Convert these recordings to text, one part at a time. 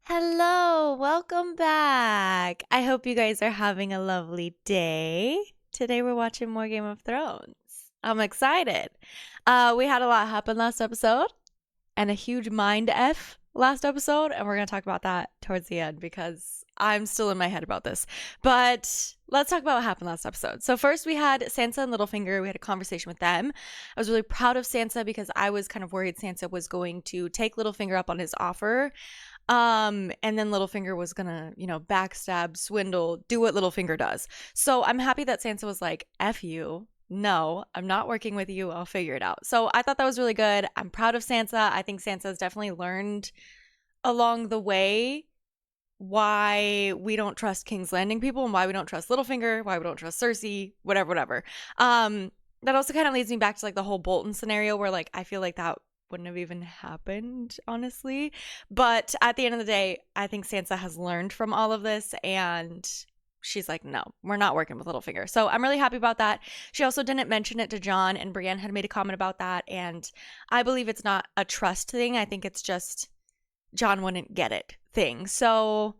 Hello, welcome back. I hope you guys are having a lovely day. Today we're watching more Game of Thrones. I'm excited. We had a lot happen last episode and a huge mind F last episode, and we're going to talk about that towards the end because I'm still in my head about this. But let's talk about what happened last episode. So first we had Sansa and Littlefinger. We had a conversation with them. I was really proud of Sansa because I was kind of worried Sansa was going to take Littlefinger up on his offer. And then Littlefinger was gonna, backstab, swindle, do what Littlefinger does. So I'm happy that Sansa was like, F you. No, I'm not working with you. I'll figure it out. So I thought that was really good. I'm proud of Sansa. I think Sansa has definitely learned along the way why we don't trust King's Landing people and why we don't trust Littlefinger, why we don't trust Cersei, whatever. That also kind of leads me back to like the whole Bolton scenario where like I feel like that wouldn't have even happened, honestly. But at the end of the day, I think Sansa has learned from all of this and she's like, no, we're not working with Littlefinger. So I'm really happy about that. She also didn't mention it to Jon, and Brienne had made a comment about that. And I believe it's not a trust thing. I think it's just Jon wouldn't get it thing. So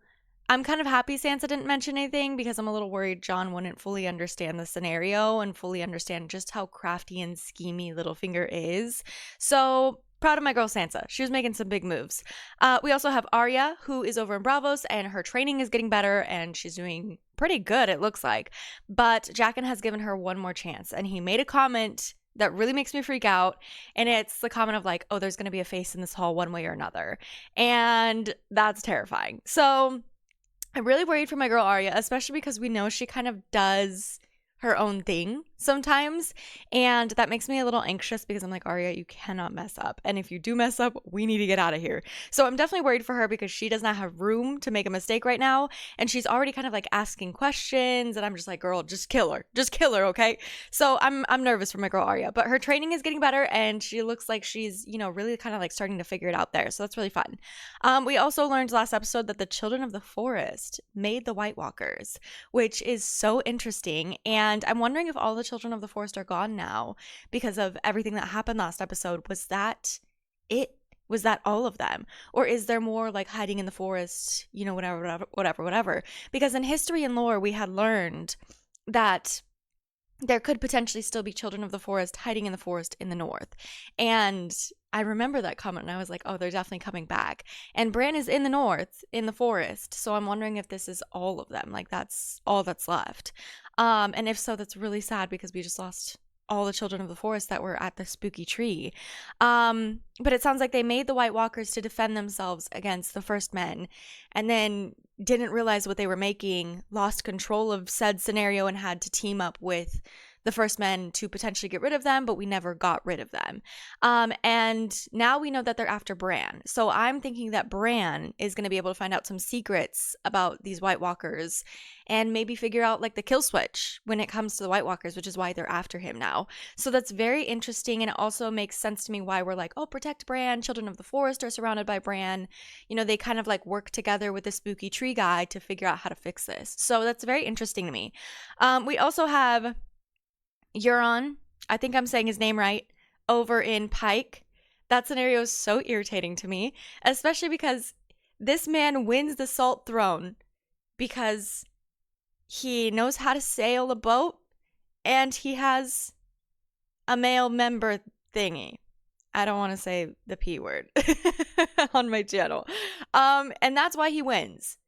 I'm kind of happy Sansa didn't mention anything because I'm a little worried Jon wouldn't fully understand the scenario and fully understand just how crafty and schemy Littlefinger is. So proud of my girl Sansa. She was making some big moves. We also have Arya, who is over in Bravos, and her training is getting better, and she's doing pretty good, it looks like. But Jaqen has given her one more chance, and he made a comment that really makes me freak out. And it's the comment of like, oh, there's going to be a face in this hall one way or another. And that's terrifying. So I'm really worried for my girl Arya, especially because we know she kind of does her own thing sometimes. And that makes me a little anxious because I'm like, Arya, you cannot mess up. And if you do mess up, we need to get out of here. So I'm definitely worried for her because she does not have room to make a mistake right now. And she's already kind of like asking questions. And I'm just like, girl, just kill her. Just kill her, okay? So I'm nervous for my girl Arya. But her training is getting better and she looks like she's, really kind of like starting to figure it out there. So that's really fun. We also learned last episode that the Children of the Forest made the White Walkers, which is so interesting. And I'm wondering if all the Children of the Forest are gone now because of everything that happened last episode. Was that it? Was that all of them? Or is there more like hiding in the forest, whatever? Because in history and lore, we had learned that there could potentially still be Children of the Forest hiding in the forest in the north. And I remember that comment and I was like, oh, they're definitely coming back. And Bran is in the north, in the forest. So I'm wondering if this is all of them. Like that's all that's left. And if so, that's really sad because we just lost all the Children of the Forest that were at the spooky tree. But it sounds like they made the White Walkers to defend themselves against the First Men and then didn't realize what they were making, lost control of said scenario and had to team up with the First Men to potentially get rid of them, but we never got rid of them. And now we know that they're after Bran. So I'm thinking that Bran is going to be able to find out some secrets about these White Walkers and maybe figure out like the kill switch when it comes to the White Walkers, which is why they're after him now. So that's very interesting. And it also makes sense to me why we're like, oh, protect Bran. Children of the Forest are surrounded by Bran. They kind of like work together with the spooky tree guy to figure out how to fix this. So that's very interesting to me. We also have Euron, I think I'm saying his name right, over in Pike. That scenario is so irritating to me, especially because this man wins the Salt Throne because he knows how to sail a boat and he has a male member thingy. I don't want to say the P word on my channel. And that's why he wins.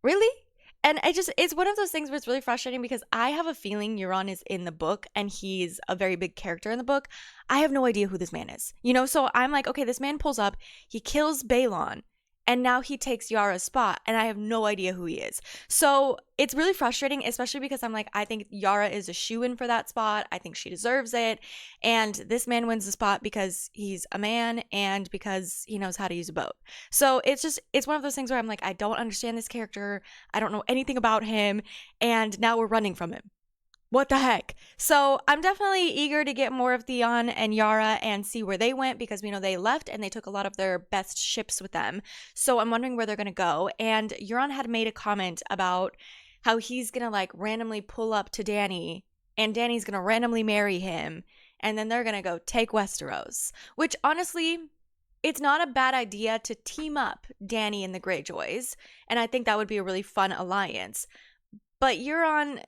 Really? And it's one of those things where it's really frustrating because I have a feeling Euron is in the book and he's a very big character in the book. I have no idea who this man is, so I'm like, okay, this man pulls up, he kills Balon, and now he takes Yara's spot, and I have no idea who he is. So it's really frustrating, especially because I'm like, I think Yara is a shoo-in for that spot. I think she deserves it. And this man wins the spot because he's a man and because he knows how to use a boat. So it's one of those things where I'm like, I don't understand this character. I don't know anything about him. And now we're running from him. What the heck? So I'm definitely eager to get more of Theon and Yara and see where they went because we know they left and they took a lot of their best ships with them. So I'm wondering where they're going to go. And Euron had made a comment about how he's going to like randomly pull up to Dany and Dany's going to randomly marry him. And then they're going to go take Westeros, which honestly, it's not a bad idea to team up Dany and the Greyjoys, and I think that would be a really fun alliance. But Euron,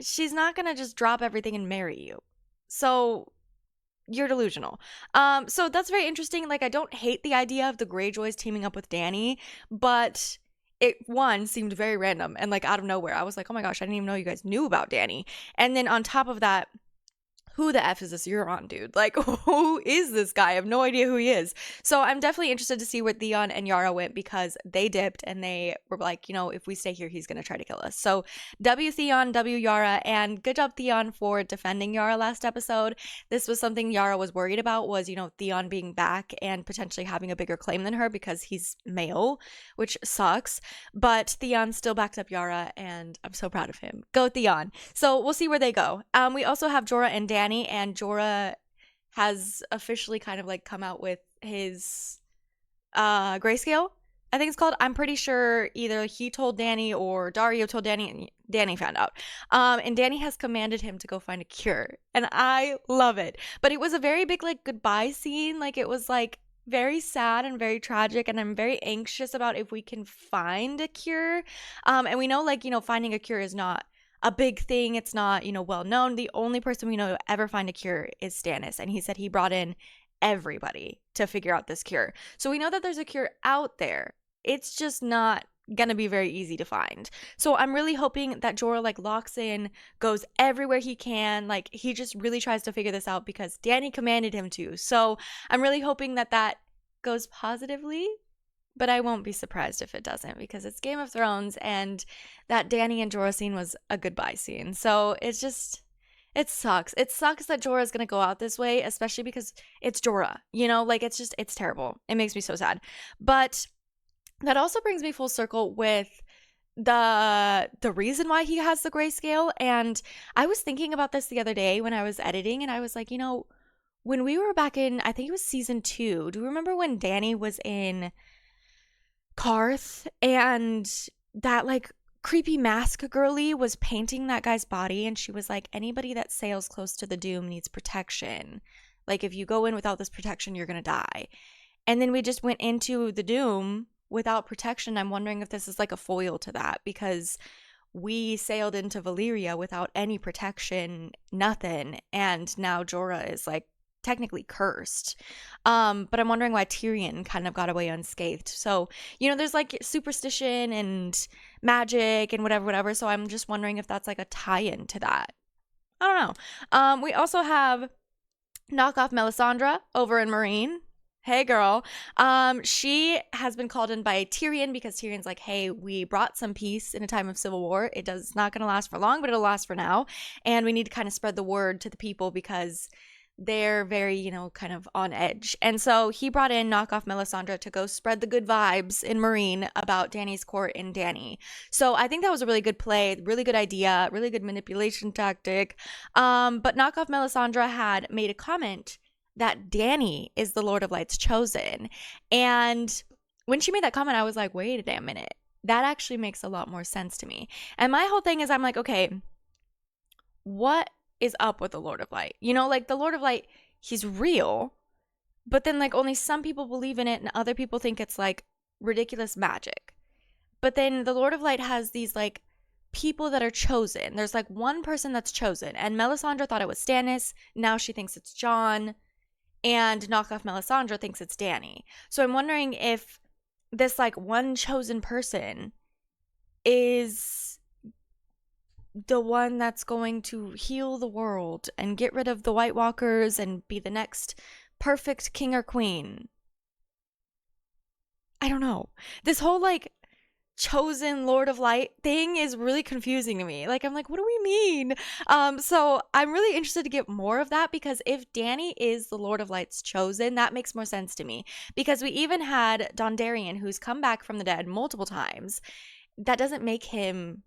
she's not gonna just drop everything and marry you. So you're delusional. So that's very interesting. Like, I don't hate the idea of the Greyjoys teaming up with Dany, but it one seemed very random and like out of nowhere. I was like, oh my gosh, I didn't even know you guys knew about Dany. And then on top of that, who the F is this Euron dude? Like, who is this guy? I have no idea who he is. So I'm definitely interested to see where Theon and Yara went, because they dipped and they were like, you know, if we stay here, he's going to try to kill us. So W Theon, W Yara, and good job Theon for defending Yara last episode. This was something Yara was worried about, was, you know, Theon being back and potentially having a bigger claim than her because he's male, which sucks. But Theon still backed up Yara, and I'm so proud of him. Go Theon. So we'll see where they go. We also have Jorah and Dany, and Jorah has officially kind of like come out with his grayscale, I think it's called. I'm pretty sure either he told Dany or Daario told Dany, and Dany found out. And Dany has commanded him to go find a cure, and I love it. But it was a very big like goodbye scene. Like, it was like very sad and very tragic, and I'm very anxious about if we can find a cure. And we know, like, you know, finding a cure is not a big thing. It's not, you know, well known. The only person we know to ever find a cure is Stannis, and he said he brought in everybody to figure out this cure. So we know that there's a cure out there. It's just not gonna be very easy to find. So I'm really hoping that Jorah like locks in, goes everywhere he can. Like, he just really tries to figure this out because Dany commanded him to. So I'm really hoping that that goes positively. But I won't be surprised if it doesn't, because it's Game of Thrones, and that Dany and Jorah scene was a goodbye scene. So it's just, it sucks. It sucks that Jorah is going to go out this way, especially because it's Jorah, you know, like, it's just, it's terrible. It makes me so sad. But that also brings me full circle with the reason why he has the grayscale. And I was thinking about this the other day when I was editing, and I was like, you know, when we were back in, I think it was season 2, do you remember when Dany was in Karth and that like creepy mask girly was painting that guy's body, and she was like, anybody that sails close to the doom needs protection. Like, if you go in without this protection, you're gonna die. And then we just went into the doom without protection. I'm wondering if this is like a foil to that, because we sailed into Valyria without any protection, nothing, and now Jorah is like technically cursed. But I'm wondering why Tyrion kind of got away unscathed. So, you know, there's like superstition and magic and whatever. So I'm just wondering if that's like a tie-in to that. I don't know. We also have knockoff Melisandre over in Meereen. Hey girl. She has been called in by Tyrion because Tyrion's like, hey, we brought some peace in a time of civil war. It does not going to last for long, but it'll last for now. And we need to kind of spread the word to the people because they're very, you know, kind of on edge. And so he brought in knockoff Melisandre to go spread the good vibes in Meereen about Dany's court and Dany. So I think that was a really good play, really good idea, really good manipulation tactic. But knockoff Melisandre had made a comment that Dany is the Lord of Light's chosen. And when she made that comment, I was like, wait a damn minute. That actually makes a lot more sense to me. And my whole thing is, I'm like, okay, what is up with the Lord of Light? You know, like, the Lord of Light, he's real, but then like only some people believe in it and other people think it's like ridiculous magic. But then the Lord of Light has these like people that are chosen. There's like one person that's chosen, and Melisandre thought it was Stannis. Now she thinks it's Jon, and knockoff Melisandre thinks it's Dany. So I'm wondering if this like one chosen person is the one that's going to heal the world and get rid of the White Walkers and be the next perfect king or queen. I don't know. This whole like chosen Lord of Light thing is really confusing to me. Like, I'm like, what do we mean? So I'm really interested to get more of that, because if Dany is the Lord of Light's chosen, that makes more sense to me, because we even had Dondarrion, who's come back from the dead multiple times. That doesn't make him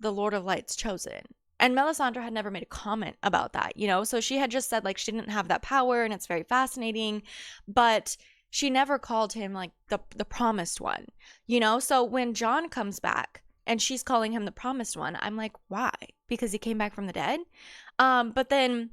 the Lord of Light's chosen. And Melisandre had never made a comment about that, you know? So she had just said like she didn't have that power, and it's very fascinating, but she never called him like the promised one, you know? So when Jon comes back and she's calling him the promised one, I'm like, why? Because he came back from the dead? But then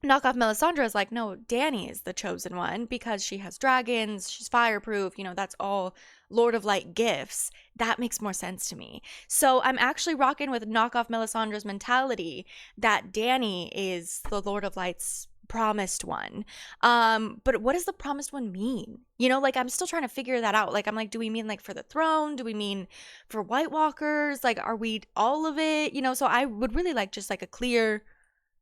knockoff Melisandre is like, no, Dany is the chosen one because she has dragons, she's fireproof, that's all Lord of Light gifts. That makes more sense to me. So I'm actually rocking with knockoff Melisandre's mentality that Dany is the Lord of Light's promised one. But what does the promised one mean? Like I'm still trying to figure that out. Like I'm like, do we mean like for the throne? Do we mean for White Walkers? Like are we all of it? So I would really like just like a clear,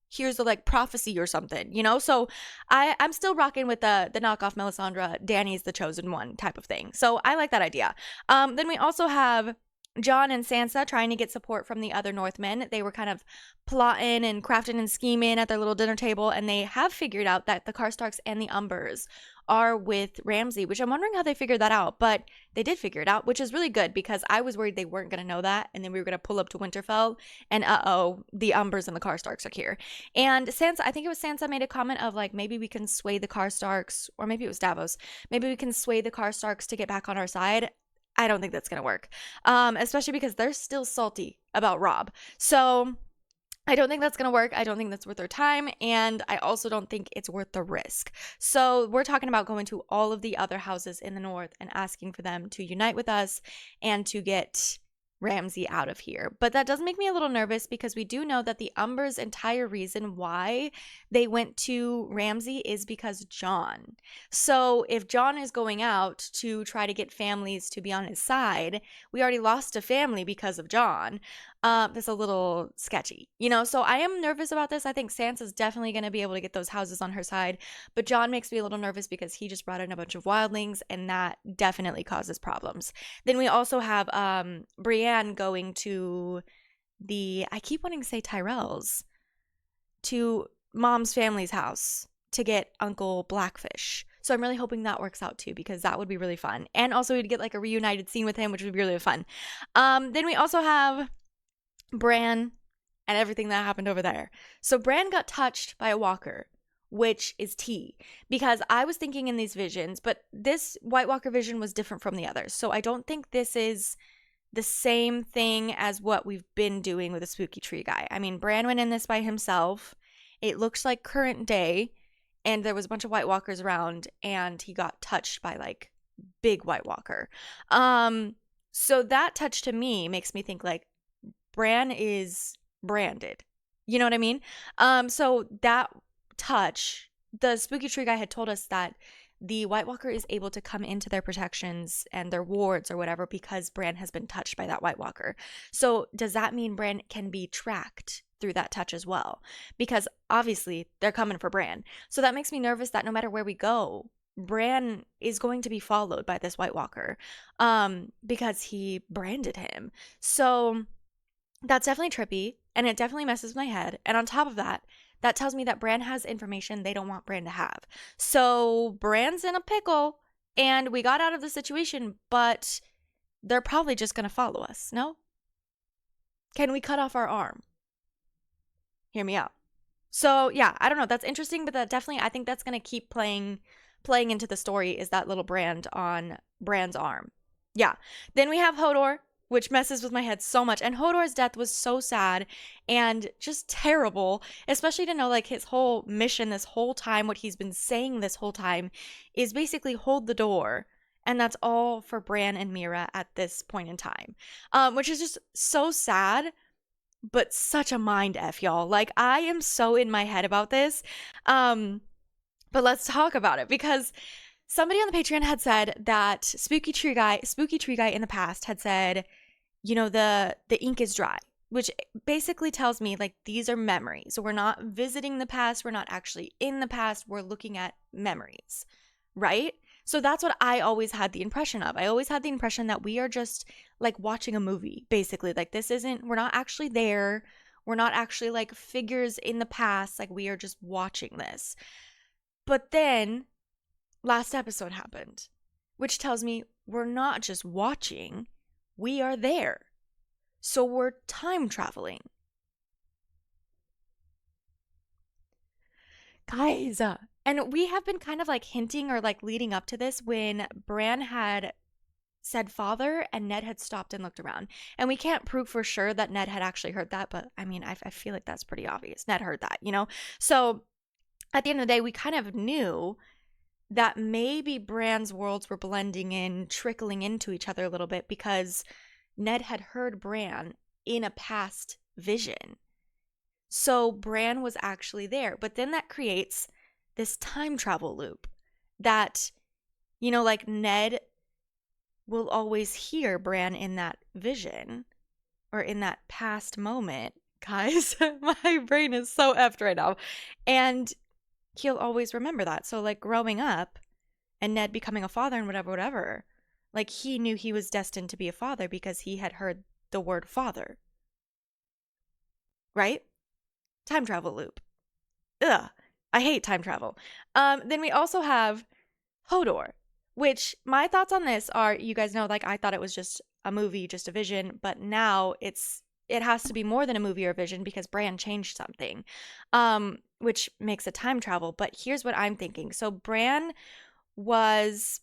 here's the like prophecy or something, so I'm still rocking with the knockoff Melisandre, Dany's the chosen one type of thing. So I like that idea. Then we also have Jon and Sansa trying to get support from the other Northmen. They were kind of plotting and crafting and scheming at their little dinner table, and they have figured out that the Karstarks and the Umbers are with Ramsay, which I'm wondering how they figured that out, but they did figure it out, which is really good because I was worried they weren't going to know that, and then we were going to pull up to Winterfell, and the Umbers and the Karstarks are here. And Sansa, I think it was Sansa made a comment of like, maybe we can sway the Karstarks, or maybe it was Davos, maybe we can sway the Karstarks to get back on our side. I don't think that's going to work, especially because they're still salty about Robb. So I don't think that's going to work. I don't think that's worth their time. And I also don't think it's worth the risk. So we're talking about going to all of the other houses in the north and asking for them to unite with us and to get Ramsay out of here. But that does make me a little nervous because we do know that the Umbers' entire reason why they went to Ramsay is because Jon. So if Jon is going out to try to get families to be on his side, we already lost a family because of Jon. That's a little sketchy, so I am nervous about this. I think Sansa's definitely going to be able to get those houses on her side, but Jon makes me a little nervous because he just brought in a bunch of wildlings, and that definitely causes problems. Then we also have Brienne going to I keep wanting to say Tyrell's, to Mom's family's house to get Uncle Blackfish. So I'm really hoping that works out too, because that would be really fun. And also we'd get like a reunited scene with him, which would be really fun. Then we also have Bran and everything that happened over there. So Bran got touched by a walker, which is tea, because I was thinking in these visions, but this White Walker vision was different from the others. So I don't think this is the same thing as what we've been doing with the spooky tree guy. I mean, Bran went in this by himself. It looks like current day, and there was a bunch of White Walkers around, and he got touched by like big White Walker. So that touch to me makes me think like Bran is branded. You know what I mean? So that touch, the spooky tree guy had told us that the White Walker is able to come into their protections and their wards or whatever because Bran has been touched by that White Walker. So does that mean Bran can be tracked through that touch as well? Because obviously they're coming for Bran. So that makes me nervous that no matter where we go, Bran is going to be followed by this White Walker because he branded him. So that's definitely trippy, and it definitely messes with my head. And on top of that, that tells me that Bran has information they don't want Bran to have. So Bran's in a pickle, and we got out of the situation, but they're probably just going to follow us, no? Can we cut off our arm? Hear me out. So yeah, I don't know. That's interesting, but that definitely, I think that's going to keep playing into the story, is that little brand on Bran's arm. Yeah. Then we have Hodor, which messes with my head so much. And Hodor's death was so sad and just terrible, especially to know like his whole mission this whole time, what he's been saying this whole time is basically hold the door. And that's all for Bran and Mira at this point in time, which is just so sad, but such a mind F, y'all. Like, I am so in my head about this. But let's talk about it, because somebody on the Patreon had said that Spooky Tree Guy in the past had said, the ink is dry, which basically tells me like these are memories. So we're not visiting the past. We're not actually in the past. We're looking at memories, right? So that's what I always had the impression of. I always had the impression that we are just like watching a movie, basically. Like we're not actually there. We're not actually like figures in the past. Like we are just watching this. But then last episode happened, which tells me we're not just watching. We are there. So we're time traveling. Guys, and we have been kind of like hinting or like leading up to this when Bran had said father and Ned had stopped and looked around. And we can't prove for sure that Ned had actually heard that, but I mean, I feel like that's pretty obvious. Ned heard that, So at the end of the day, we kind of knew that maybe Bran's worlds were blending in, trickling into each other a little bit, because Ned had heard Bran in a past vision. So Bran was actually there. But then that creates this time travel loop that, like Ned will always hear Bran in that vision or in that past moment. Guys, my brain is so effed right now. And he'll always remember that. So like growing up and Ned becoming a father and whatever, like he knew he was destined to be a father because he had heard the word father. Right? Time travel loop. Ugh. I hate time travel. Then we also have Hodor, which my thoughts on this are, you guys know, like I thought it was just a movie, just a vision, but now it has to be more than a movie or a vision because Bran changed something, which makes it time travel. But here's what I'm thinking. So Bran was,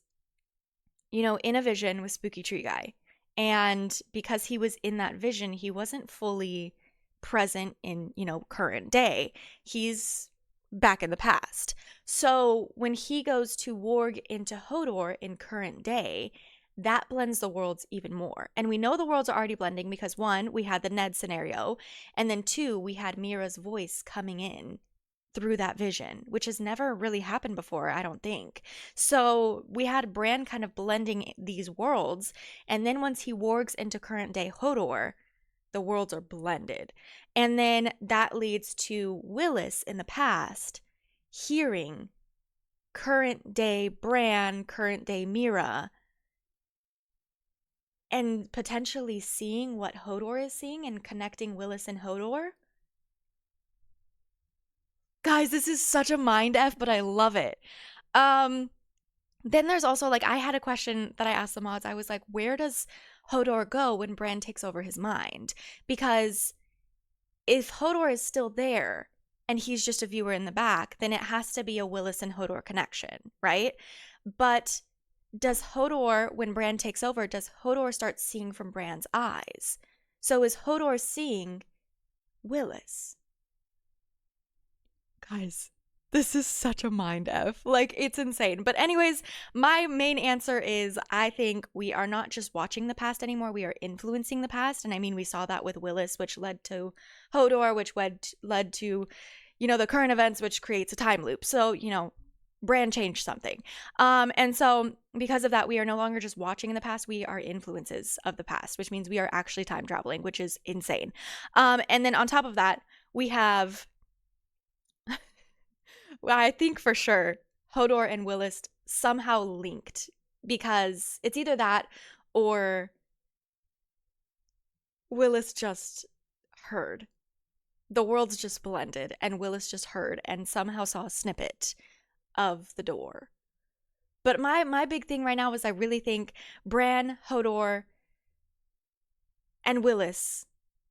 in a vision with Spooky Tree Guy. And because he was in that vision, he wasn't fully present in, current day. He's back in the past. So when he goes to warg into Hodor in current day, that blends the worlds even more. And we know the worlds are already blending because 1, we had the Ned scenario, and then 2, we had Mira's voice coming in through that vision, which has never really happened before, I don't think. So we had Bran kind of blending these worlds, and then once he wargs into current day Hodor, the worlds are blended. And then that leads to Willis in the past hearing current day Bran, current day Mira, and potentially seeing what Hodor is seeing and connecting Willis and Hodor. Guys, this is such a mind F, but I love it. Then there's also, like, I had a question that I asked the mods. I was like, where does Hodor go when Bran takes over his mind? Because if Hodor is still there and he's just a viewer in the back, then it has to be a Willis and Hodor connection, right? But does Hodor, when Bran takes over, does Hodor start seeing from Bran's eyes? So is Hodor seeing Willis? Guys, this is such a mind F. Like, it's insane. But anyways, my main answer is I think we are not just watching the past anymore. We are influencing the past. And I mean, we saw that with Willis, which led to Hodor, which led to, the current events, which creates a time loop. So, Bran changed something. And so because of that, we are no longer just watching in the past. We are influences of the past, which means we are actually time traveling, which is insane. And then on top of that, we have... Well, I think for sure Hodor and Willis somehow linked, because it's either that or Willis just heard. The worlds just blended and Willis just heard and somehow saw a snippet of the door. But my big thing right now is I really think Bran, Hodor, and Willis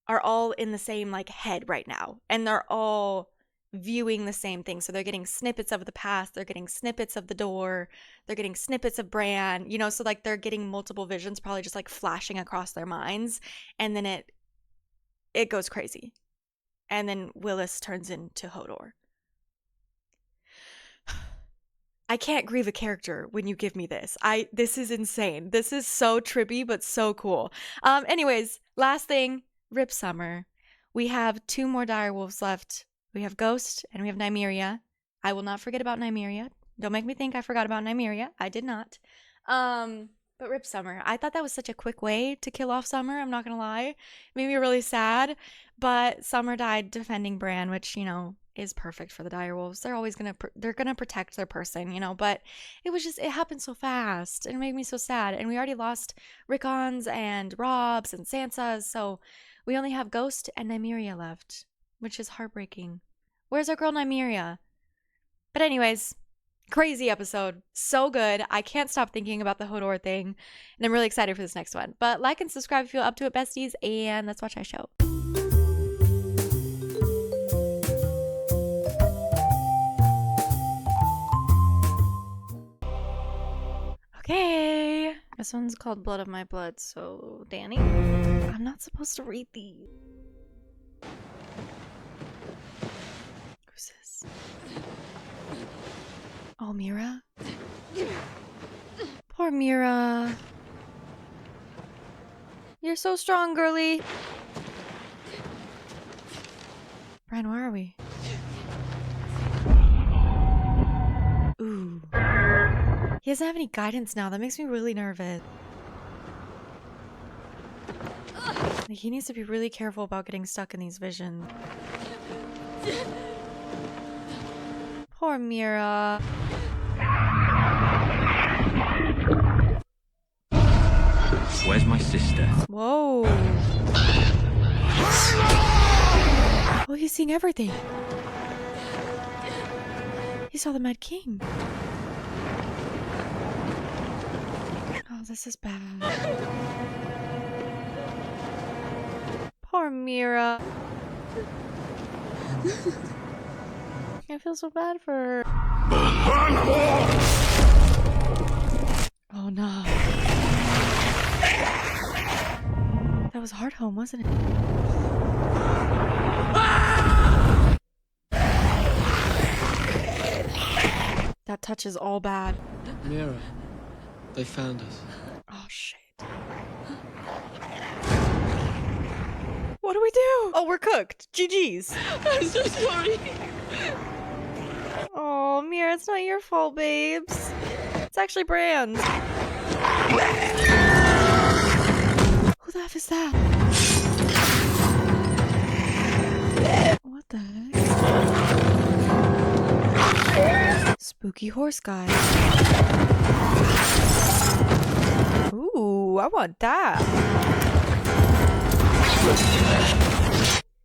are all in the same head right now, and they're all viewing the same thing. So they're getting snippets of the past, they're getting snippets of the door, they're getting snippets of Bran, so they're getting multiple visions probably just flashing across their minds, and then it goes crazy, and then Willis turns into Hodor. I can't grieve a character when you give me this. This is insane. This is so trippy but so cool. Anyways, last thing, Rip Summer. We have 2 more direwolves left. We have Ghost and we have Nymeria. I will not forget about Nymeria. Don't make me think I forgot about Nymeria. I did not. But Rip Summer. I thought that was such a quick way to kill off Summer. I'm not going to lie. It made me really sad. But Summer died defending Bran, which, is perfect for the direwolves. They're always they're going to protect their person, but it happened so fast. And it made me so sad. And we already lost Rickons and Robs and Sansas. So we only have Ghost and Nymeria left, which is heartbreaking. Where's our girl Nymeria? But anyways, crazy episode. So good. I can't stop thinking about the Hodor thing. And I'm really excited for this next one. But like and subscribe if you're up to it, besties. And let's watch our show. Okay. This one's called Blood of My Blood. So, Danny, I'm not supposed to read these. Who's this? Oh, Mira. Poor Mira. You're so strong, girly. Brian, where are we? Ooh. He doesn't have any guidance now. That makes me really nervous. Like, he needs to be really careful about getting stuck in these visions. Poor Mira. Where's my sister? Whoa. Oh, he's seeing everything. He saw the Mad King. Oh, this is bad. Poor Mira. I feel so bad for her. Oh no. That was Hard Home, wasn't it? That touch is all bad. Mira, they found us. Oh shit. What do we do? Oh, we're cooked. GG's. I'm so sorry. Oh, Mira, it's not your fault, babes. It's actually Brand's. Who the F is that? What the heck? Spooky horse guy. Ooh, I want that.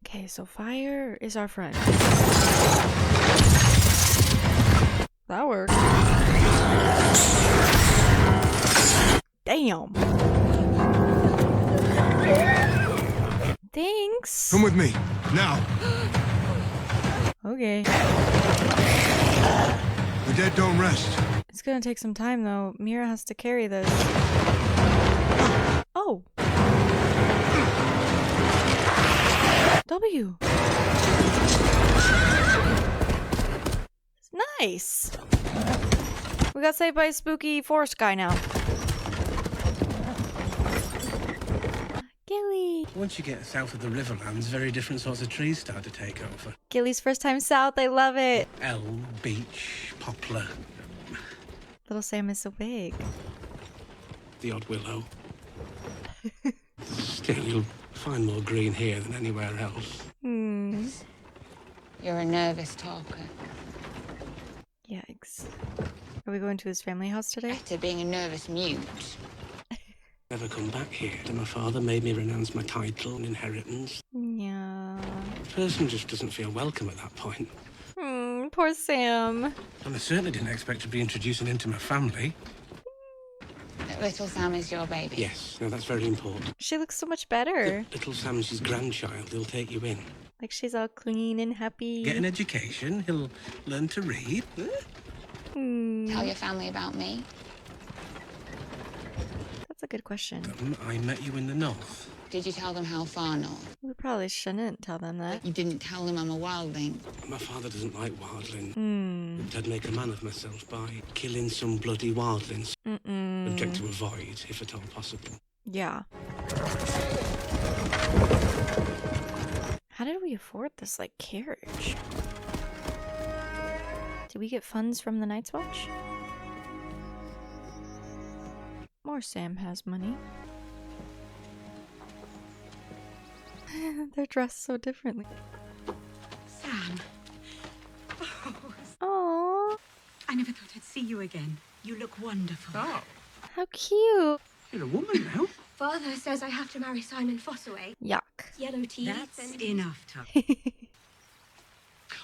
Okay, so fire is our friend. That worked. Damn. Thanks. Come with me, now. Okay. The dead don't rest. It's gonna take some time though. Mira has to carry this. Oh. W. Nice. We got saved by a spooky forest guy now. Gilly. Once you get south of the Riverlands, very different sorts of trees start to take over. Gilly's first time south. I love it. Elm, beech, poplar, Little Sam is so big. the odd willow. Still, you'll find more green here than anywhere else. Hmm. You're a nervous talker. Yikes. Are we going to his family house today? Better being a nervous mute. Never come back here. And my father made me renounce my title and inheritance. Yeah. The person just doesn't feel welcome at that point. Poor Sam. And I certainly didn't expect to be introducing him to my family. Little Sam is your baby. Yes, no, that's very important. She looks so much better. Little Sam's his grandchild. He'll take you in. Like she's all clean and happy. Get an education. He'll learn to read. Tell your family about me. That's a good question. I met you in the north. Did you tell them how far north? We probably shouldn't tell them that. You didn't tell them I'm a wildling. My father doesn't like wildling. I'd make a man of myself by killing some bloody wildlings. Subject to avoid, if at all possible. Yeah. How did we afford this, like, carriage? Did we get funds from the Night's Watch? More Sam has money. They're dressed so differently. Sam. Aww. I never thought I'd see you again. You look wonderful. Oh, How cute. you're a woman now. Father says I have to marry Simon Fossaway. Yuck. Yellow teeth That's and... enough, Tom.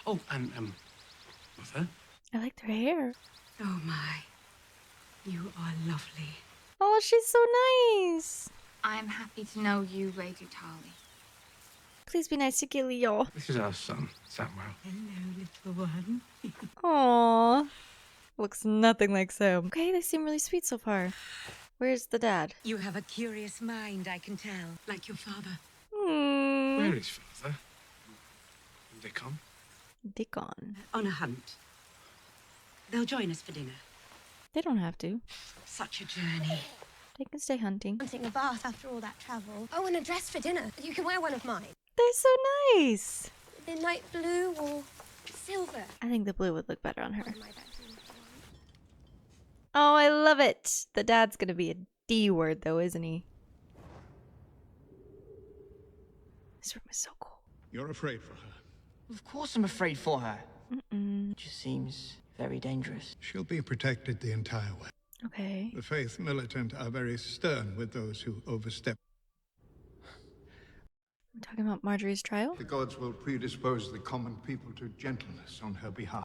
Oh, and, mother? I liked her hair. Oh, my. You are lovely. Oh, she's so nice. I'm happy to know you, Lady Tali. Please be nice to Gilly, y'all. This is our son, Samuel. Hello, little one. Aww. Looks nothing like Sam. Okay, they seem really sweet so far. Where's the dad? You have a curious mind, I can tell. Like your father. Where is father? Dickon? Dickon. On a hunt. They'll join us for dinner. They don't have to. Such a journey. They can stay hunting. Wanting a bath after all that travel. Oh, and a dress for dinner. You can wear one of mine. They're so nice. Midnight blue or silver. I think the blue would look better on her. One of my bedroom if you want. Oh, I love it. The dad's gonna be a D word though, isn't he? This room is so cool. You're afraid for her. Of course I'm afraid for her. Mm-mm. It just seems very dangerous. She'll be protected the entire way. Okay. The faith militant are very stern with those who overstep. I'm talking about Marjorie's trial? The gods will predispose the common people to gentleness on her behalf.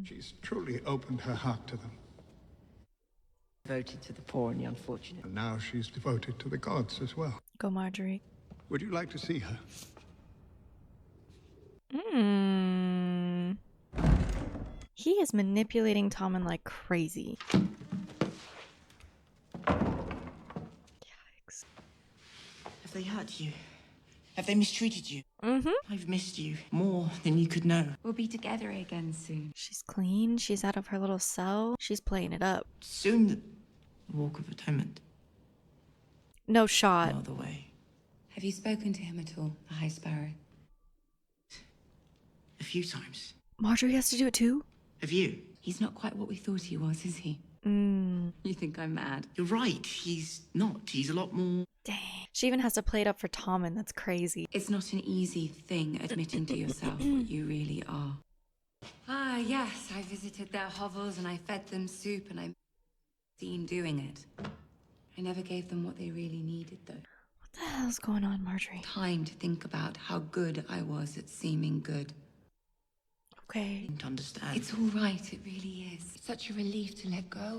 She's truly opened her heart to them. Devoted to the poor and the unfortunate. And now she's devoted to the gods as well. Go, Marjorie. Would you like to see her? He is manipulating Tommen like crazy. Yikes. Have they hurt you? Have they mistreated you? Mm-hmm. I've missed you more than you could know. We'll be together again soon. She's clean. She's out of her little cell. She's playing it up. Soon the Walk of Atonement. No shot. Another way. Have you spoken to him at all, the High Sparrow? A few times. Marjorie has to do it too? Have you? He's not quite what we thought he was, is he? You think I'm mad? You're right. He's not. He's a lot more. Dang. She even has to play it up for Tommen. That's crazy. It's not an easy thing admitting to yourself what you really are. Ah, yes, I visited their hovels and I fed them soup and I'm seen doing it. I never gave them what they really needed, though. What the hell's going on, Marjorie? Time to think about how good I was at seeming good. Okay. Didn't understand. It's all right, it really is. It's such a relief to let go.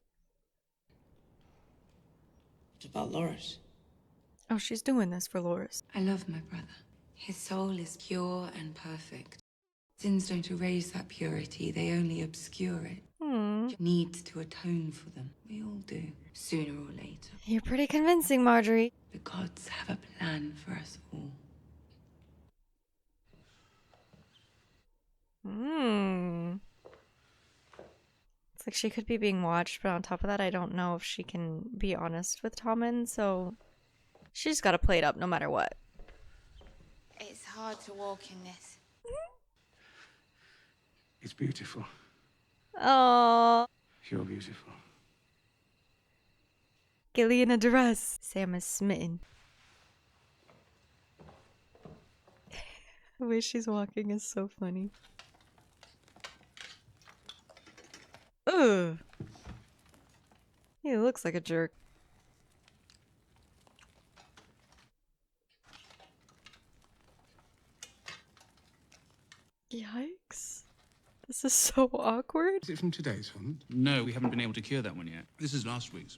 What about Loris? Oh, she's doing this for Loris. I love my brother. His soul is pure and perfect. Sins don't erase that purity, they only obscure it. Needs to atone for them. We all do, sooner or later. You're pretty convincing, Marjorie. The gods have a plan for us all. It's like she could be being watched, but on top of that, I don't know if she can be honest with Tommen, so she's got to play it up no matter what. It's hard to walk in this. It's beautiful. Oh, You're beautiful. Gilly in a dress. Sam is smitten. The way she's walking is so funny. Ugh. He looks like a jerk. Yikes. This is so awkward. Is it from today's hunt? No, we haven't been able to cure that one yet. This is last week's.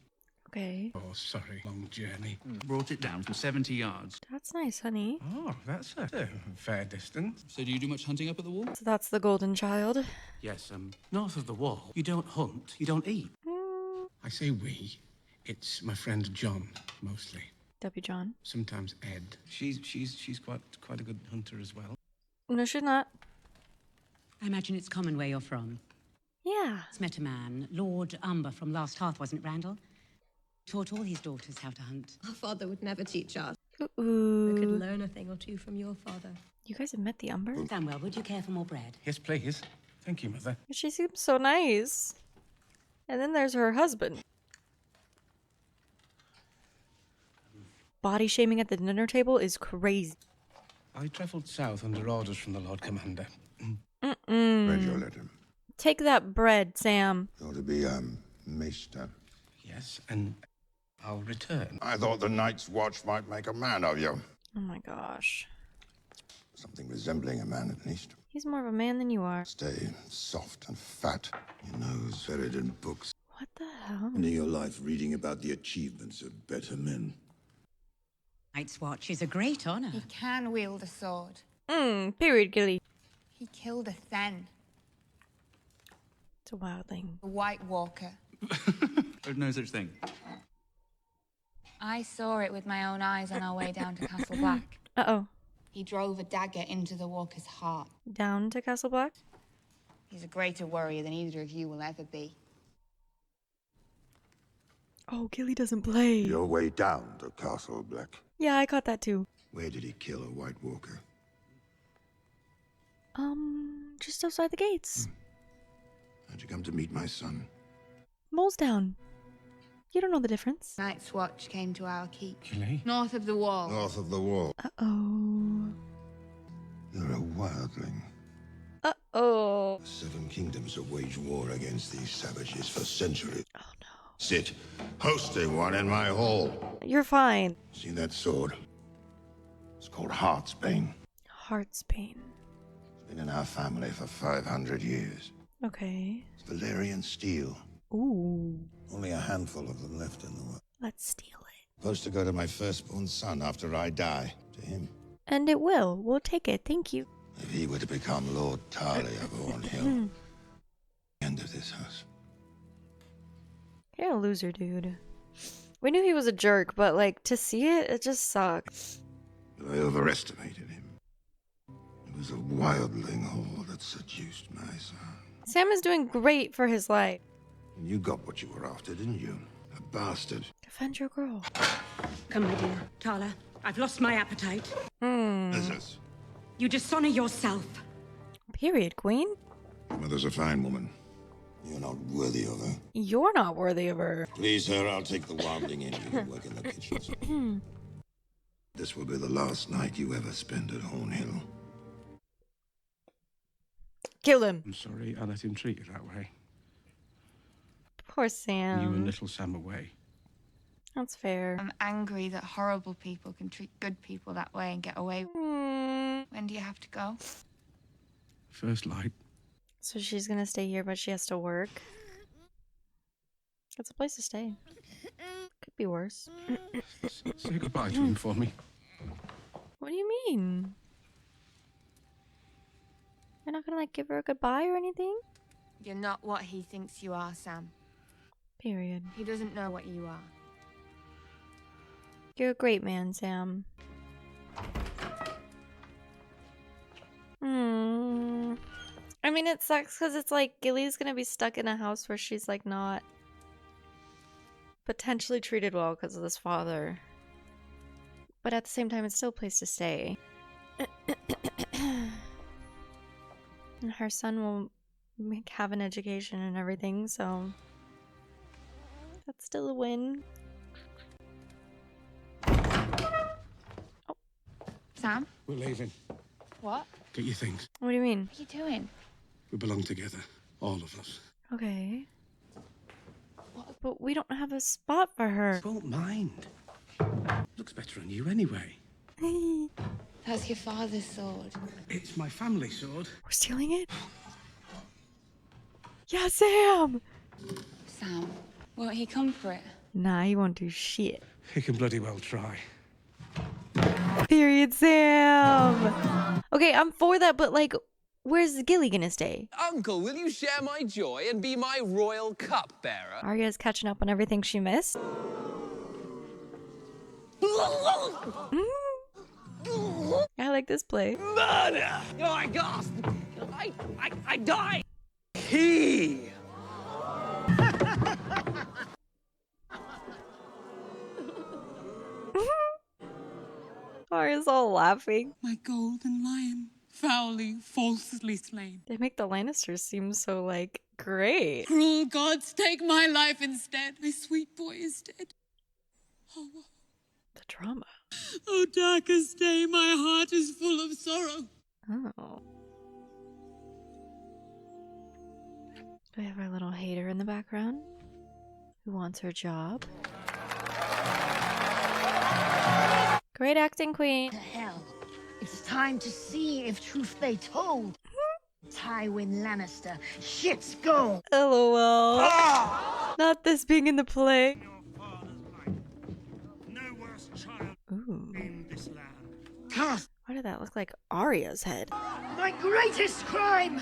Okay. Oh, sorry. Long journey. Brought it down from 70 yards. That's nice, honey. Oh, that's a fair distance. So do you do much hunting up at the wall? So that's the golden child. Yes, north of the wall. You don't hunt, you don't eat. I say we. It's my friend John, mostly. W. John. Sometimes Ed. She's quite a good hunter as well. No, she's not. I imagine it's common where you're from. Yeah. He's met a man, Lord Umber from Last Hearth, wasn't it, Randall? Taught all his daughters how to hunt. Our father would never teach us. Ooh. We could learn a thing or two from your father. You guys have met the Umber? Samuel, would you care for more bread? Yes, please. Thank you, Mother. She seems so nice. And then there's her husband. Body shaming at the dinner table is crazy. I travelled south under orders from the Lord Commander. Read your letter. Take that bread, Sam. You're to be, Maester. Yes, and I'll return. I thought the Night's Watch might make a man of you. Oh my gosh. Something resembling a man, at least. He's more of a man than you are. Stay soft and fat. Your nose buried in books. What the hell? Ending your life reading about the achievements of better men. Night's Watch is a great honor. He can wield a sword. Period, Gilly. He killed a Then, It's a wildling. a White Walker. There's no such thing. I saw it with my own eyes on our way down to Castle Black. Uh-oh. He drove a dagger into the Walker's heart. Down to Castle Black? He's a greater warrior than either of you will ever be. Oh, Gilly doesn't play. Your way down to Castle Black. Yeah, I caught that too. Where did he kill a White Walker? Just outside the gates. How'd you come to meet my son? Mole's down. You don't know the difference. Night's Watch came to our keep. Gilly? North of the wall. North of the wall. Uh-oh. You're a wildling. Uh-oh. The Seven Kingdoms have waged war against these savages for centuries. Oh, no. Sit, hosting one in my hall. You're fine. See that sword? It's called Heartsbane. Heartsbane. It's been in our family for 500 years. Okay. It's Valerian steel. Ooh. Only a handful of them left in the world. Let's steal it. Supposed to go to my firstborn son after I die. To him. And it will. We'll take it. Thank you. If he were to become Lord Tarley of Hornhill, end of this house. You're a loser, dude. We knew he was a jerk, but like to see it, it just sucks. I overestimated him. It was a wildling whore that seduced my son. Sam is doing great for his life. And you got what you were after, didn't you? A bastard. Defend your girl. Come, my dear. Tala, I've lost my appetite. Business. You dishonor yourself. Period, queen. Your mother's a fine woman. You're not worthy of her. You're not worthy of her. Please, sir, I'll take the wildling in. You can work in the kitchens. This will be the last night you ever spend at Hornhill. Kill him. I'm sorry I let him treat you that way. Poor Sam. You and little Sam away. That's fair. I'm angry that horrible people can treat good people that way and get away. When do you have to go? First light. So she's gonna stay here, but she has to work. It's a place to stay. Could be worse. Say goodbye to him for me. What do you mean? You're not gonna like give her a goodbye or anything? You're not what he thinks you are, Sam. Period. He doesn't know what you are. You're a great man, Sam. I mean, it sucks because it's like Gilly's gonna be stuck in a house where she's like not potentially treated well because of this father. But at the same time, it's still a place to stay. And her son will have an education and everything, so that's still a win. Oh. Sam? We're leaving. What? Get your things. What do you mean? What are you doing? We belong together. All of us. Okay. But we don't have a spot for her. Won't mind. Looks better on you anyway. That's your father's sword. It's my family sword. We're stealing it? Yeah, Sam! Sam, won't he come for it? Nah, he won't do shit. He can bloody well try. Period, Sam! Okay, I'm for that, but like, where's Gilly gonna stay? Uncle, will you share my joy and be my royal cupbearer? Arya's catching up on everything she missed. I like this play. Murder! Oh, I gasped! I died! He! Arya's all laughing. My golden lion, foully, falsely slain. They make the Lannisters seem so, like, great. Cruel gods, take my life instead. My sweet boy is dead. Oh, The drama. oh darkest day, my heart is full of sorrow. Oh. Do we have our little hater in the background? Who wants her job? Great acting, queen. To hell. It's time to see if truth they told. Tywin Lannister, shit's go. LOL. Not this being in the play. Ooh. Why did that look like Arya's head? My greatest crime!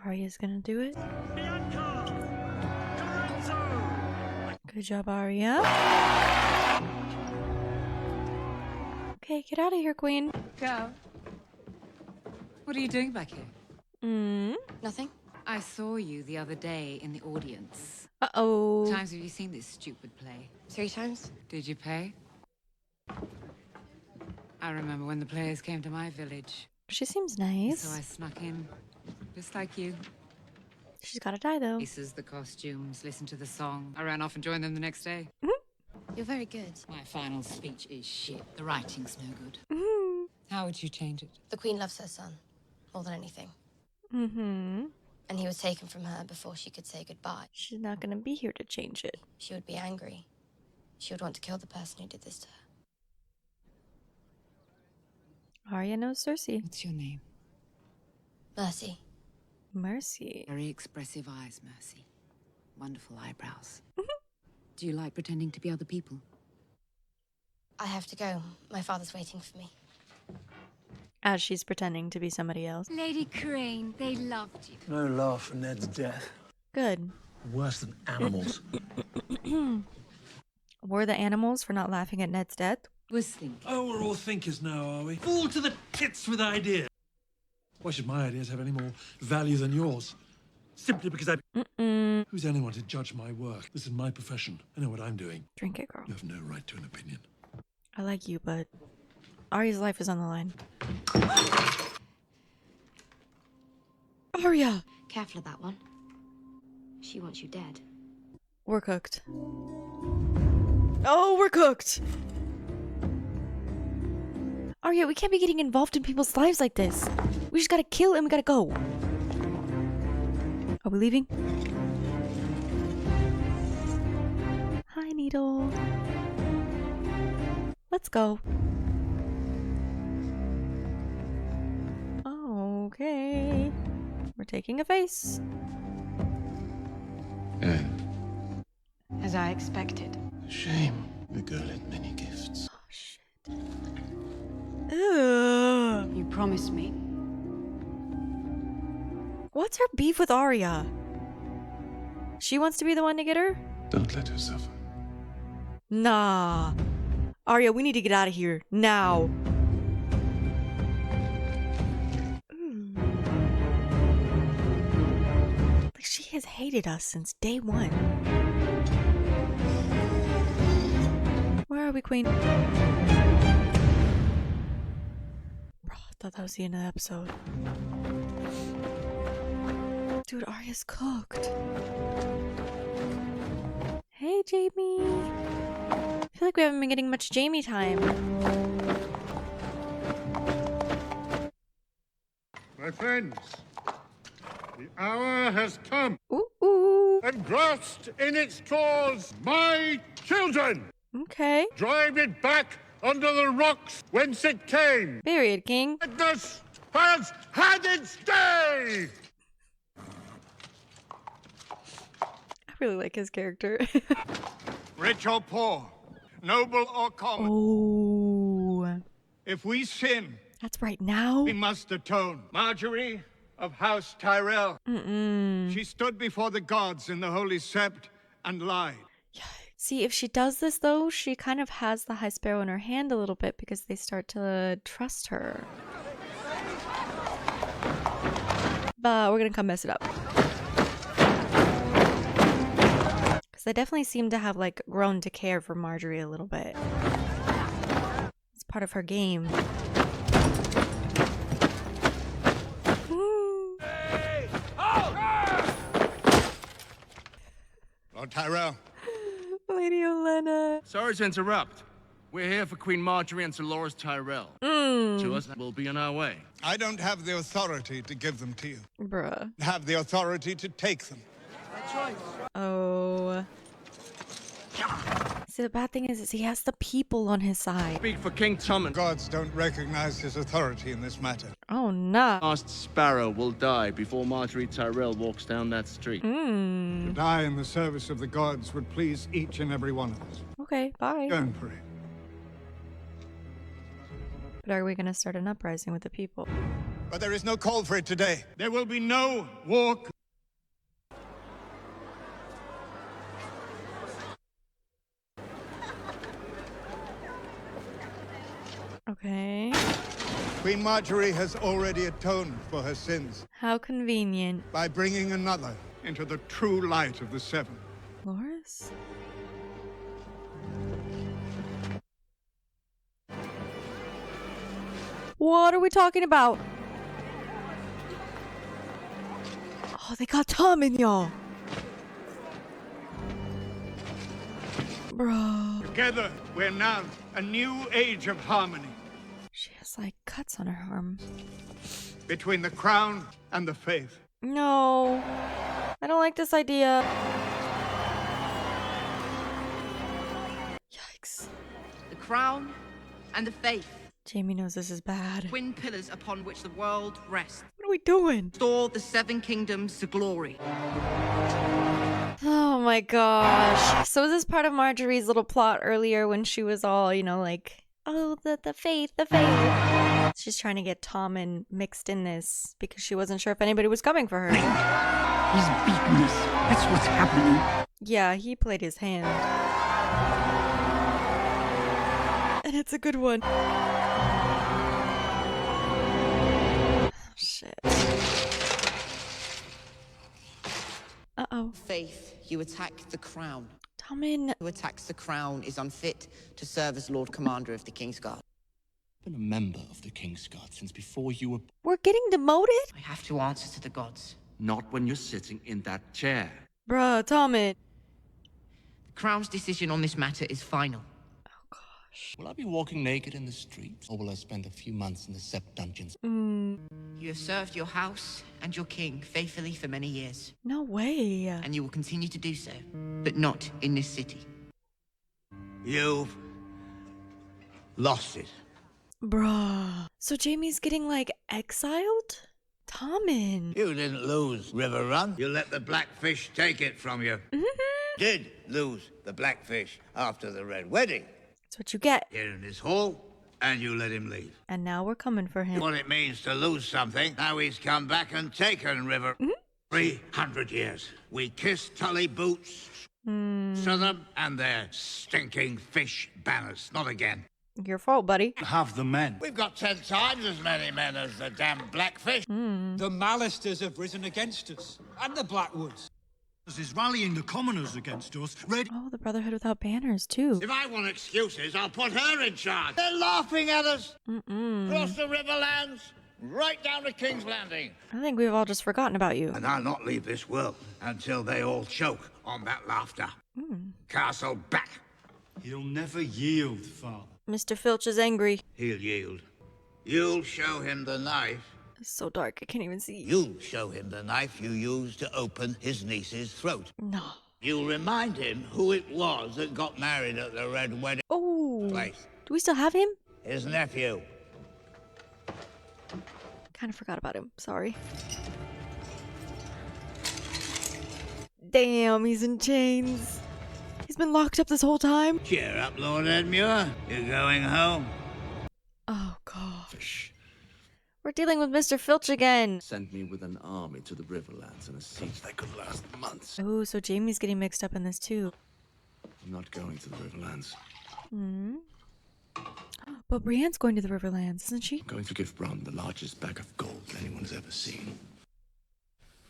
Arya's gonna do it. Good job, Arya. Okay, get out of here, queen. Go. What are you doing back here? Nothing? I saw you the other day in the audience. Uh-oh. How many times have you seen this stupid play? 3 times? Did you pay? I remember when the players came to my village. She seems So I nice. snuck in, just like you. She's gotta die, though. Faces, the costumes, listened to the song. I ran off and joined them the next day. You're very good. My final speech is shit. The writing's no good. How would you change it? The Queen loves her son more than anything. Mm-hmm. And he was taken from her before she could say goodbye. She's not gonna be here to change it. She would be angry. She would want to kill the person who did this to her. Arya knows Cersei. What's your name? Mercy. Mercy. Very expressive eyes, Mercy. Wonderful eyebrows. Do you like pretending to be other people? I have to go. My father's waiting for me. As she's pretending to be somebody else. Lady Crane, they loved you. No laugh for Ned's death. Good. Worse than animals. Were the animals for not laughing at Ned's death? Was thinking. Oh, we're all thinkers now, are we? Full to the tits with ideas. Why should my ideas have any more value than yours? Simply because Who's anyone to judge my work? This is my profession. I know what I'm doing. Drink it, girl. You have no right to an opinion. I like you, but Arya's life is on the line. Arya! Careful of that one. She wants you dead. We're cooked. Oh, we're cooked! Arya, we can't be getting involved in people's lives like this. We just gotta kill and we gotta go. Are we leaving? Hi, Needle. Let's go. Okay. We're taking a face. As I expected. Shame. The girl had many gifts. Oh, shit. Ugh. You promised me. What's her beef with Arya? She wants to be the one to get her? Don't let her suffer. Nah. Arya, we need to get out of here. Now. Like, she has hated us since day one. Where are we, Queen? Bro, I thought that was the end of the episode. Dude, Arya's cooked. Hey, Jamie. I feel like we haven't been getting much Jamie time. My friends, the hour has come. Ooh, ooh. And grasped in its claws my children. Okay. Drive it back under the rocks whence it came. Period, King. Madness has had its day. I really like his character. Rich or poor, noble or common. Oh. If we sin, that's right now. We must atone. Marjorie of House Tyrell. She stood before the gods in the Holy Sept and lied. See, if she does this, though, she kind of has the High Sparrow in her hand a little bit because they start to trust her. But we're gonna come mess it up. Because they definitely seem to have, like, grown to care for Marjorie a little bit. It's part of her game. Lord Tyrell. Lady Olenna. Sorry to interrupt. We're here for Queen Marjorie and Sir Loras Tyrell. To us, we'll be on our way. I don't have the authority to give them to you. Bruh. I have the authority to take them. That's right. Oh. See, the bad thing is he has the people on his side. Speak for King Tommen. Gods don't recognize his authority in this matter. Oh, no. Last Sparrow will die before Marjorie Tyrell walks down that street. To die in the service of the gods would please each and every one of us. Okay, bye. Going for it. But are we going to start an uprising with the people? But there is no call for it today. There will be no walk. Okay. Queen Marjorie has already atoned for her sins How convenient. by bringing another into the true light of the Seven. Loris? What are we talking about? Oh, they got Tommen, y'all. Bro. Together, we're now a new age of harmony She has like cuts on her arm. between the crown and the faith. No. I don't like this idea. Yikes. The crown and the faith. Jamie knows this is bad. Twin pillars upon which the world rests. What are we doing? Restore the seven kingdoms to glory. Oh my gosh. So is this part of Marjorie's little plot earlier when she was all, you know, like, oh, the faith, the faith. She's trying to get Tommen mixed in this because she wasn't sure if anybody was coming for her. He's beaten us. That's what's happening. Yeah, he played his hand. And it's a good one. Oh, shit. Uh-oh. Faith, you attack the crown. Tommen. Who attacks the crown is unfit to serve as Lord Commander of the King's Guard. I've been a member of the King's Guard since before you were... We're getting demoted? I have to answer to the gods. Not when you're sitting in that chair. Bruh, Tommen. The crown's decision on this matter is final. Will I be walking naked in the streets? Or will I spend a few months in the Sept dungeons? You have served your house and your king faithfully for many years. No way. And you will continue to do so, but not in this city. You've lost it. Bruh. So Jamie's getting, like, exiled? Tommen. You didn't lose River Run. You let the Blackfish take it from you. Did lose the Blackfish after the Red Wedding. That's what you get. Here in this hall, and you let him leave. And now we're coming for him. What it means to lose something, now he's come back and taken River. 300 years. We kissed Tully Boots, Southern, and their stinking fish banners. Not again. Your fault, buddy. Have the men. We've got 10 times as many men as the damn Blackfish. The Malisters have risen against us, and the Blackwoods. Is rallying the commoners against us. Ready? Oh, the Brotherhood without banners, too. If I want excuses, I'll put her in charge. They're laughing at us. Across the Riverlands, right down to King's Landing. I think we've all just forgotten about you. And I'll not leave this world until they all choke on that laughter. Castle back. He'll never yield, Father. Mr. Filch is angry. He'll yield. You'll show him the knife. It's so dark, I can't even see. You'll show him the knife you used to open his niece's throat. No. You'll remind him who it was that got married at the Red Wedding place. Do we still have him? His nephew. Kind of forgot about him. Sorry. Damn, he's in chains. He's been locked up this whole time. Cheer up, Lord Edmure. You're going home. Oh, gosh. We're dealing with Mr. Filch again. Sent me with an army to the Riverlands in a siege that could last months. Oh, so Jamie's getting mixed up in this too. I'm not going to the Riverlands. But Brienne's going to the Riverlands, isn't she? I'm going to give Bronn the largest bag of gold anyone's ever seen.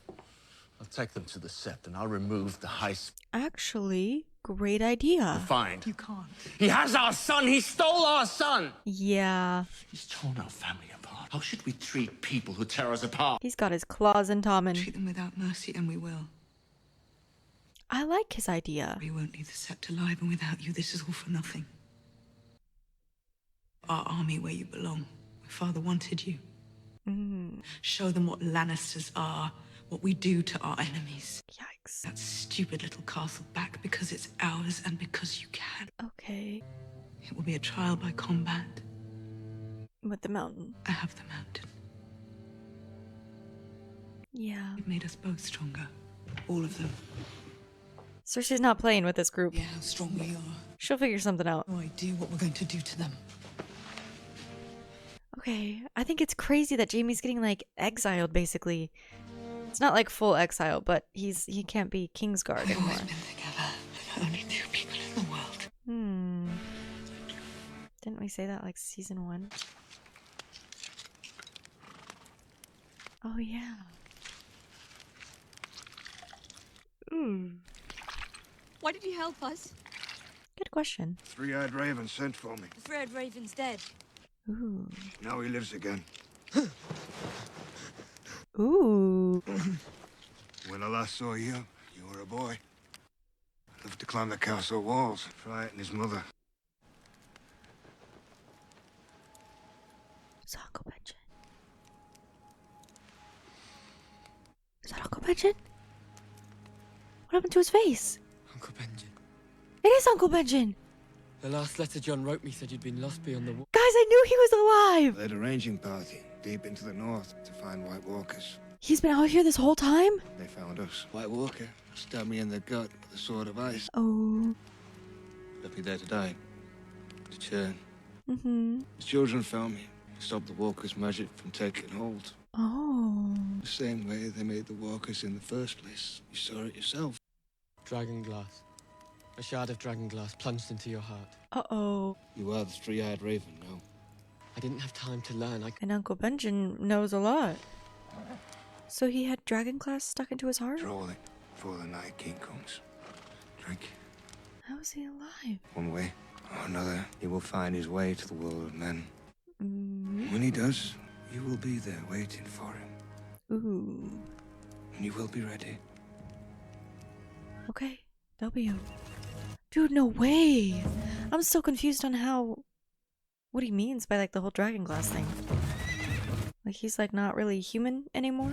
I'll take them to the Sept and I'll remove the High Sparrow. Actually, great idea. Find. You can't. He has our son! He stole our son! Yeah. He's torn our family apart. How should we treat people who tear us apart? He's got his claws in Tommen. Treat them without mercy, and we will. I like his idea. We won't leave the Sept alive, and without you, this is all for nothing. Our army where you belong, where Father wanted you. Show them what Lannisters are, what we do to our enemies. Yikes. That stupid little castle back because it's ours and because you can. Okay. It will be a trial by combat. With the mountain. I have the mountain. Yeah. It made us both stronger. All of them. Cersei's not playing with this group. Yeah, how strong we are. She'll figure something out. No idea what we're going to do to them. Okay, I think it's crazy that Jamie's getting, like, exiled, basically. It's not, like, full exile, but he can't be Kingsguard anymore. We've always been together. Only two people in the world. Didn't we say that, like, season 1? Oh, yeah. Ooh. Why did you help us? Good question. Three-eyed raven sent for me. The Red Raven's dead. Ooh. Now he lives again. Ooh. When I last saw you, you were a boy. Loved to climb the castle walls, frighten his mother. Is that Uncle Benjen? Is that Uncle Benjen? What happened to his face? Uncle Benjen. It is Uncle Benjen! The last letter John wrote me said you'd been lost beyond the wall. Guys, I knew he was alive! Led a ranging party deep into the north to find White Walkers. He's been out here this whole time? They found us. White Walker stabbed me in the gut with a sword of ice. Oh. Left me there to die. To churn. Mm-hmm. His children found me. Stopped the Walkers' magic from taking hold. Oh. The same way they made the Walkers in the first place. You saw it yourself. Dragon glass. A shard of dragon glass plunged into your heart. Uh-oh. You are the three-eyed raven now. I didn't have time to learn. And Uncle Benjen knows a lot. So he had dragon glass stuck into his heart? Draw it before the Night King comes. Drink. How is he alive? One way or another, he will find his way to the world of men. Mm. When he does, you will be there waiting for him. Ooh. And you will be ready. Okay. W. Dude, no way! I'm still confused on what he means by like the whole dragon glass thing. Like he's like not really human anymore?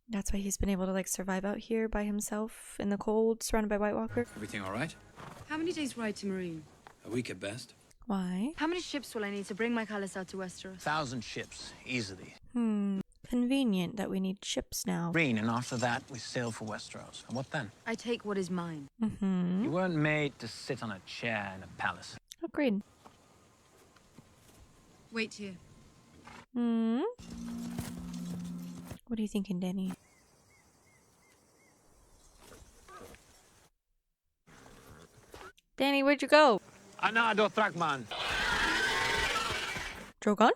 That's why he's been able to like survive out here by himself in the cold, surrounded by White Walker? Everything all right? How many days ride to Marine? A week at best. Why? How many ships will I need to bring my Callus out to Westeros? 1,000 ships, easily. Convenient that we need ships now. Marine, and after that, we sail for Westeros. And what then? I take what is mine. Mm-hmm. You weren't made to sit on a chair in a palace. Agreed. Wait here. Hmm? What are you thinking, Danny? Danny, where'd you go? Anado Thrakman. Drogon?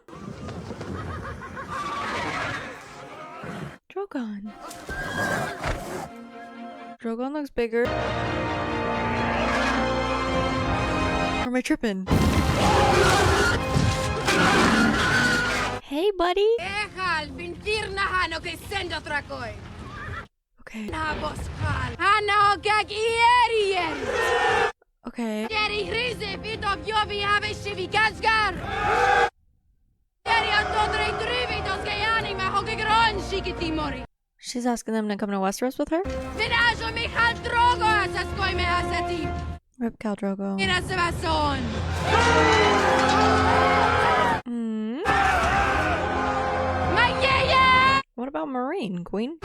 Drogon. Drogon looks bigger. Or am I tripping? Hey, buddy. Okay. Okay. She's asking them to come to Westeros with her? Rip Khal Drogo. What about Marine, Queen?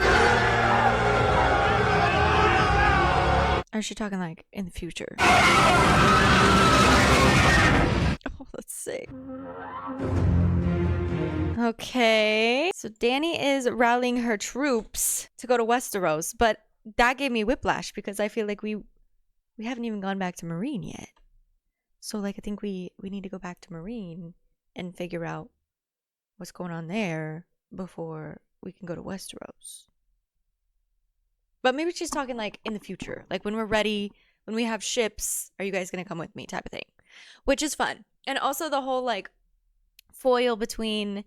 Or is she talking like in the future? Oh, that's sick. Okay. So Dany is rallying her troops to go to Westeros, but that gave me whiplash because I feel like we haven't even gone back to Marine yet. So like I think we need to go back to Marine and figure out what's going on there before we can go to Westeros. But maybe she's talking like in the future, like when we're ready, when we have ships, are you guys gonna come with me type of thing, which is fun. And also the whole like foil between,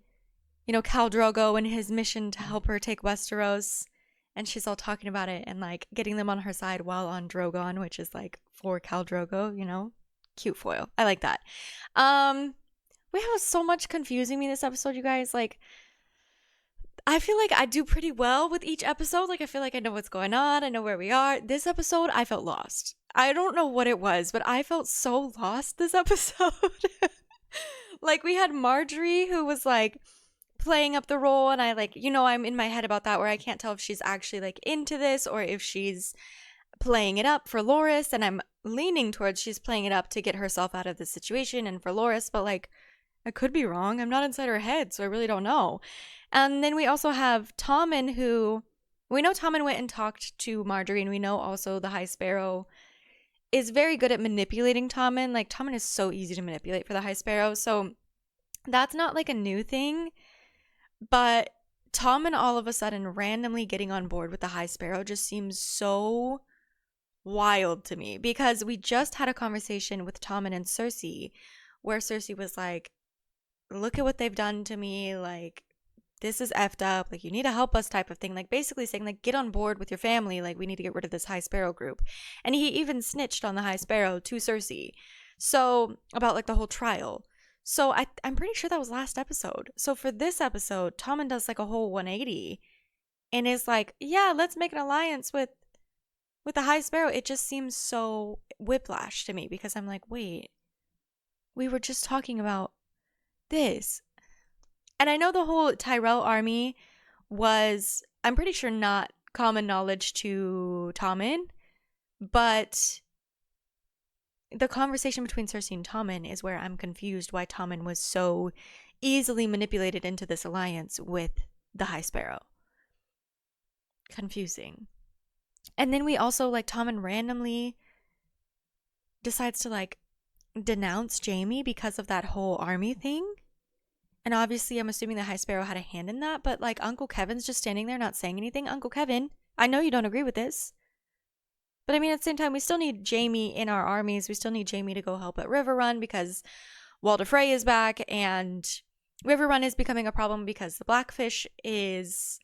you know, Khal Drogo and his mission to help her take Westeros, and she's all talking about it and like getting them on her side while on Drogon, which is like for Khal Drogo, you know, cute foil. I like that. We have so much confusing me this episode, you guys. Like, I feel like I do pretty well with each episode. Like, I feel like I know what's going on. I know where we are. This episode, I felt lost. I don't know what it was, but I felt so lost this episode. Like, we had Marjorie, who was, like, playing up the role. And I, like, you know, I'm in my head about that, where I can't tell if she's actually, like, into this or if she's playing it up for Loras. And I'm leaning towards she's playing it up to get herself out of the situation and for Loras. But, like, I could be wrong. I'm not inside her head, so I really don't know. And then we also have Tommen, who we know Tommen went and talked to Marjorie, and we know also the High Sparrow is very good at manipulating Tommen. Like, Tommen is so easy to manipulate for the High Sparrow. So That's not like a new thing, but Tommen all of a sudden randomly getting on board with the High Sparrow just seems so wild to me, because we just had a conversation with Tommen and Cersei where Cersei was like, look at what they've done to me, like this is effed up, like you need to help us type of thing, like basically saying like get on board with your family, like we need to get rid of this High Sparrow group. And he even snitched on the High Sparrow to Cersei, so about like the whole trial. So I'm pretty sure that was last episode. So for this episode, Tommen does like a whole 180 and is like, yeah, let's make an alliance with the High Sparrow. It just seems so whiplash to me, because I'm like, wait, we were just talking about this. And I know the whole Tyrell army was, I'm pretty sure, not common knowledge to Tommen, but the conversation between Cersei and Tommen is where I'm confused why Tommen was so easily manipulated into this alliance with the High Sparrow. Confusing. And then we also, like, Tommen randomly decides to, like, denounce Jaime because of that whole army thing. And obviously, I'm assuming the High Sparrow had a hand in that, but, like, Uncle Kevin's just standing there not saying anything. Uncle Kevin, I know you don't agree with this, but I mean, at the same time, we still need Jaime in our armies. We still need Jaime to go help at River Run because Walder Frey is back, and River Run is becoming a problem because the Blackfish is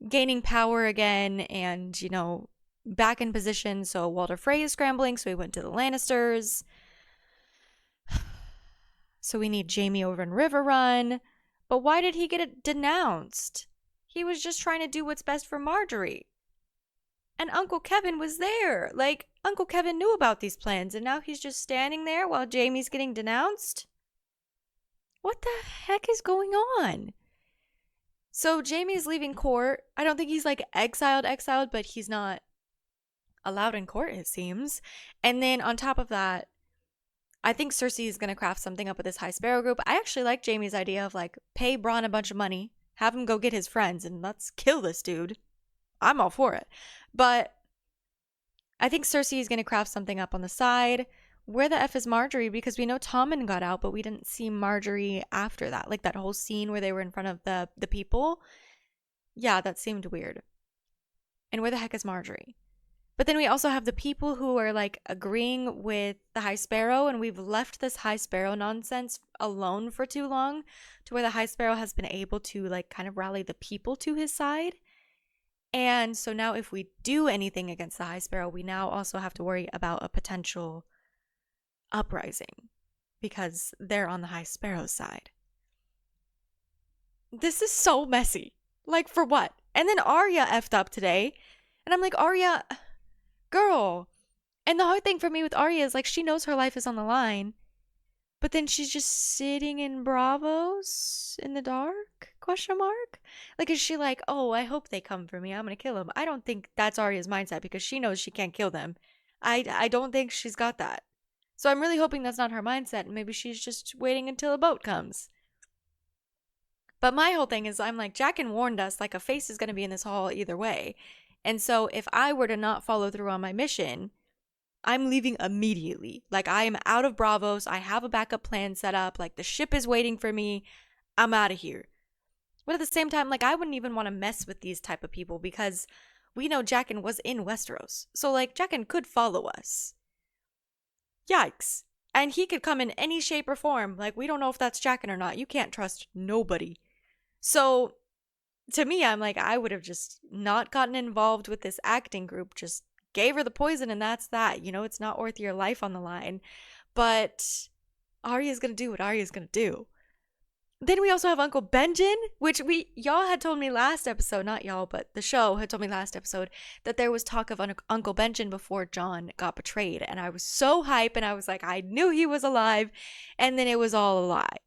gaining power again and, you know, back in position. So Walder Frey is scrambling, so he went to the Lannisters. So we need Jaime over in River Run. But why did he get it denounced? He was just trying to do what's best for Marjorie. And Uncle Kevin was there. Like, Uncle Kevin knew about these plans, and now he's just standing there while Jaime's getting denounced? What the heck is going on? So Jaime's leaving court. I don't think he's like exiled, but he's not allowed in court, it seems. And then on top of that, I think Cersei is going to craft something up with this High Sparrow group. I actually like Jaime's idea of like pay Bronn a bunch of money, have him go get his friends, and let's kill this dude. I'm all for it. But I think Cersei is going to craft something up on the side. Where the F is Marjorie? Because we know Tommen got out, but we didn't see Marjorie after that. Like that whole scene where they were in front of the people. Yeah, that seemed weird. And where the heck is Marjorie? But then we also have the people who are like agreeing with the High Sparrow, and we've left this High Sparrow nonsense alone for too long to where the High Sparrow has been able to like kind of rally the people to his side. And so now if we do anything against the High Sparrow, we now also have to worry about a potential uprising because they're on the High Sparrow's side. This is so messy. Like, for what? And then Arya effed up today. And I'm like, Arya, girl. And the hard thing for me with Arya is like she knows her life is on the line, but then she's just sitting in Bravos in the dark? Question mark? Like, is she like, oh, I hope they come for me, I'm gonna kill them? I don't think that's Arya's mindset because she knows she can't kill them. I don't think she's got that. So I'm really hoping that's not her mindset, and maybe she's just waiting until a boat comes. But my whole thing is, I'm like, Jaqen warned us, like, a face is going to be in this hall either way. And so if I were to not follow through on my mission, I'm leaving immediately. Like, I am out of Bravos. I have a backup plan set up. Like, the ship is waiting for me. I'm out of here. But at the same time, like, I wouldn't even want to mess with these type of people because we know Jaqen was in Westeros. So, like, Jaqen could follow us. Yikes. And he could come in any shape or form. Like, we don't know if that's Jaqen or not. You can't trust nobody. So, to me, I'm like, I would have just not gotten involved with this acting group. Just gave her the poison and that's that. You know, it's not worth your life on the line. But Arya's gonna do what Arya's gonna do. Then we also have Uncle Benjen, which y'all had told me last episode, not y'all, but the show had told me last episode that there was talk of Uncle Benjen before Jon got betrayed. And I was so hype and I was like, I knew he was alive. And then it was all a lie.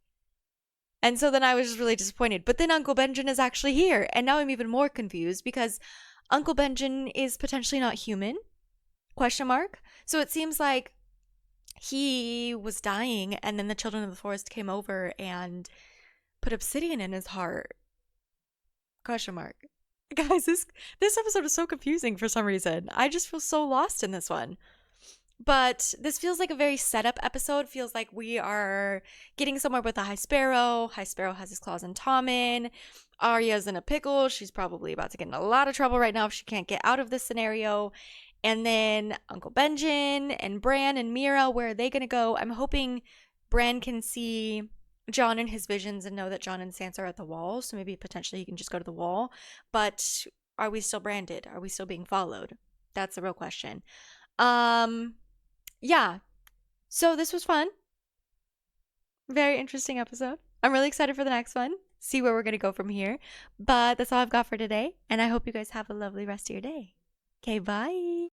And so then I was just really disappointed. But then Uncle Benjen is actually here. And now I'm even more confused because Uncle Benjen is potentially not human? Question mark. So it seems like he was dying and then the children of the forest came over and put obsidian in his heart. Question mark. Guys, this episode is so confusing for some reason. I just feel so lost in this one. But this feels like a very setup episode. Feels like we are getting somewhere with the High Sparrow. High Sparrow has his claws in Tommen. Arya's in a pickle. She's probably about to get in a lot of trouble right now if she can't get out of this scenario. And then Uncle Benjen and Bran and Mira, where are they going to go? I'm hoping Bran can see Jon in his visions and know that Jon and Sansa are at the wall. So maybe potentially he can just go to the wall. But are we still branded? Are we still being followed? That's the real question. Yeah. So this was fun. Very interesting episode. I'm really excited for the next one. See where we're going to go from here. But that's all I've got for today. And I hope you guys have a lovely rest of your day. Okay, bye.